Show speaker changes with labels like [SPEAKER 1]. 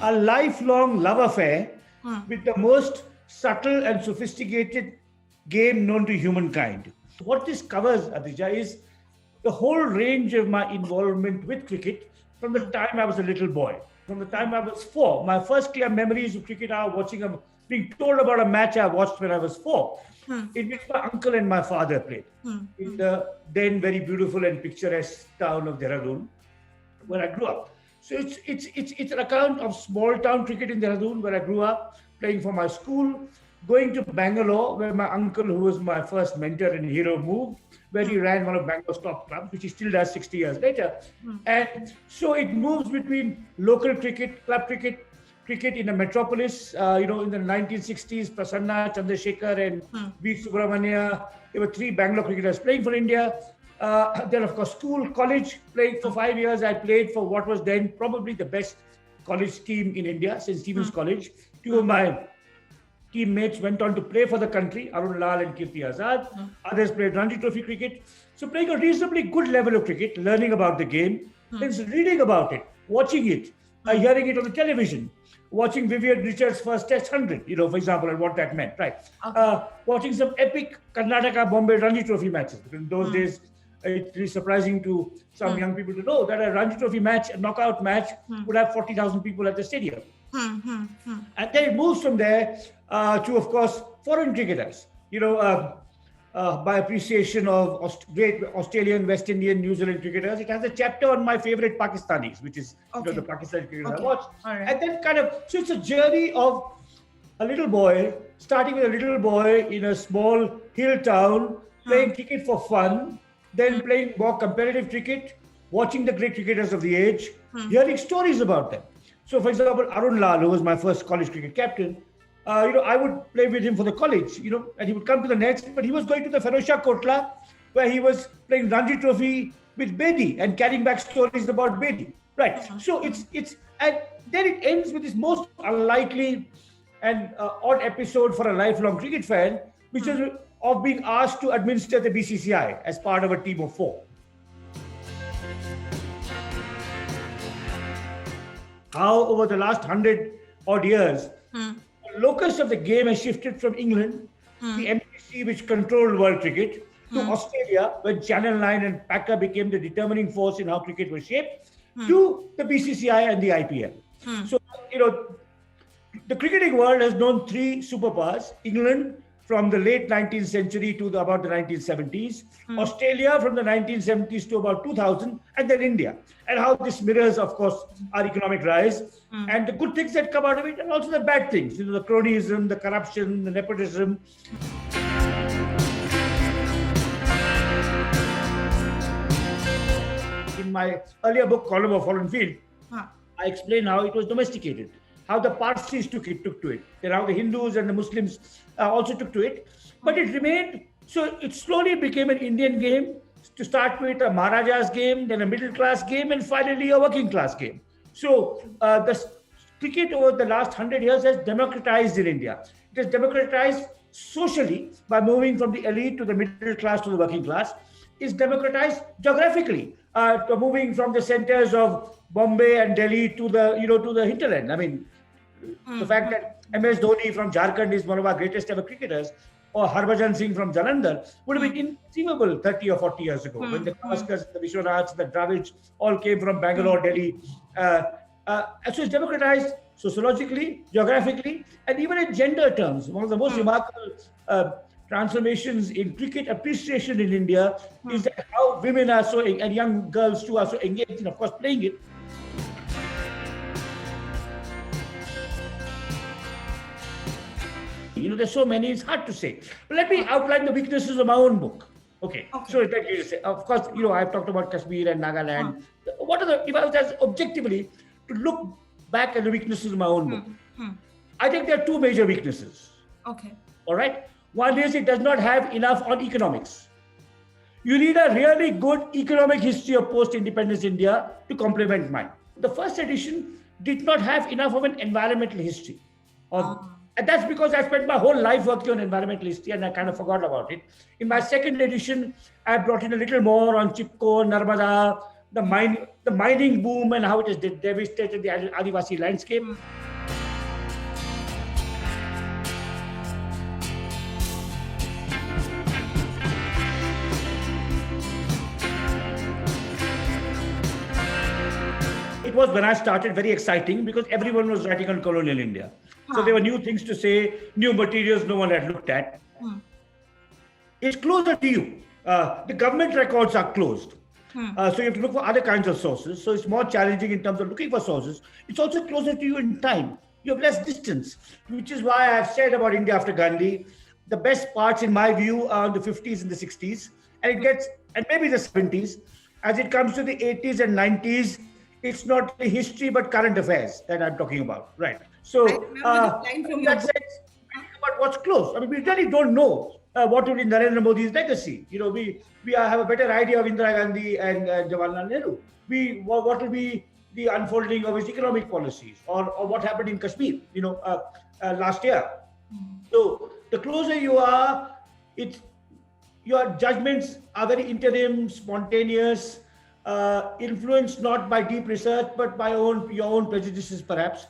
[SPEAKER 1] a lifelong love affair with the most subtle and sophisticated game known to humankind. What this covers, Adija, is the whole range of my involvement with cricket from the time I was a little boy. From the time I was 4, my first clear memories of cricket are being told about a match I watched when I was 4, in which my uncle and my father played in the then very beautiful and picturesque town of Dehradun, where I grew up. So it's an account of small town cricket in Dehradun, where I grew up, playing for my school, going to Bangalore, where my uncle, who was my first mentor and hero, moved, where he ran one of Bangalore's top clubs, which he still does 60 years later. And so it moves between local cricket, club cricket, cricket in a metropolis. In the 1960s, Prasanna, Chandrasekhar, and V. Subramania, there were 3 Bangalore cricketers playing for India. Then, of course, school, college, playing for 5 years. I played for what was then probably the best college team in India, St. Stephen's College. 2 of my teammates went on to play for the country, Arun Lal and Kirti Azad. Others played Ranji Trophy cricket. So playing a reasonably good level of cricket, learning about the game, then reading about it, watching it, hearing it on the television, watching Vivian Richards' first Test 100, for example, and what that meant, right? Okay. Watching some epic Karnataka-Bombay Ranji Trophy matches. Because in those days, it's really surprising to some young people to know that a Ranji Trophy match, a knockout match, would have 40,000 people at the stadium. And then it moves from there to, of course, foreign cricketers. By appreciation of great Australian, West Indian, New Zealand cricketers. It has a chapter on my favorite Pakistanis, which is the Pakistani cricketers I watch. Right. And then so it's a journey of a little boy, starting with a little boy in a small hill town, playing cricket for fun, then playing more competitive cricket, watching the great cricketers of the age, hearing stories about them. So, for example, Arun Lal, who was my first college cricket captain, I would play with him for the college, and he would come to the nets, but he was going to the Ferozshah Kotla, where he was playing Ranji Trophy with Bedi and carrying back stories about Bedi. Right. So and then it ends with this most unlikely and odd episode for a lifelong cricket fan, which is of being asked to administer the BCCI as part of a team of 4. How over the last 100 odd years, the locus of the game has shifted from England, the MCC, which controlled world cricket, to Australia, where Channel 9 and Packer became the determining force in how cricket was shaped, to the BCCI and the IPL. So, the cricketing world has known 3 superpowers: England from the late 19th century to about the 1970s, Australia from the 1970s to about 2000, and then India. And how this mirrors, of course, our economic rise and the good things that come out of it, and also the bad things, the cronyism, the corruption, the nepotism. In my earlier book, Column of Fallen Field, I explain how it was domesticated, how the Parsis took to it, and how the Hindus and the Muslims also took to it. But it remained, so it slowly became an Indian game, to start with a Maharaja's game, then a middle class game, and finally a working class game. So the cricket over the last 100 years has democratized in India. It has democratized socially by moving from the elite to the middle class to the working class. It's democratized geographically, moving from the centers of Bombay and Delhi to the hinterland. I mean, the fact that MS Dhoni from Jharkhand is one of our greatest ever cricketers, or Harbhajan Singh from Jalandhar, would have been inconceivable 30 or 40 years ago, when the Gavaskars, the Vishwanaths, the Dravids all came from Bangalore, Delhi. So it's democratized sociologically, geographically, and even in gender terms. One of the most remarkable transformations in cricket appreciation in India is that how women are so, and young girls too, are so engaged in, of course, playing it. There's so many, it's hard to say. But let me outline the weaknesses of my own book. Okay. So let me say, of course, I've talked about Kashmir and Nagaland. What are if I was just objectively to look back at the weaknesses of my own book, I think there are 2 major weaknesses.
[SPEAKER 2] Okay.
[SPEAKER 1] All right. One is it does not have enough on economics. You need a really good economic history of post-independence India to complement mine. The first edition did not have enough of an environmental history. And that's because I spent my whole life working on environmental history and I kind of forgot about it. In my second edition, I brought in a little more on Chipko, Narmada, the mine the mining boom and how it has devastated the Adivasi landscape. It was, when I started, very exciting because everyone was writing on colonial India. So there were new things to say, new materials no one had looked at. It's closer to you. The government records are closed. So you have to look for other kinds of sources. So it's more challenging in terms of looking for sources. It's also closer to you in time. You have less distance, which is why I've said about India after Gandhi, the best parts, in my view, are the 50s and the 60s, and maybe the 70s. As it comes to the 80s and 90s, it's not the history but current affairs that I'm talking about, right? So that said, about what's close. I mean, we really don't know what will be Narendra Modi's legacy. You know, we have a better idea of Indira Gandhi and Jawaharlal Nehru. What will be the unfolding of his economic policies, or what happened in Kashmir, last year. So the closer you are, your judgments are very interim, spontaneous, influenced not by deep research but by your own prejudices, perhaps.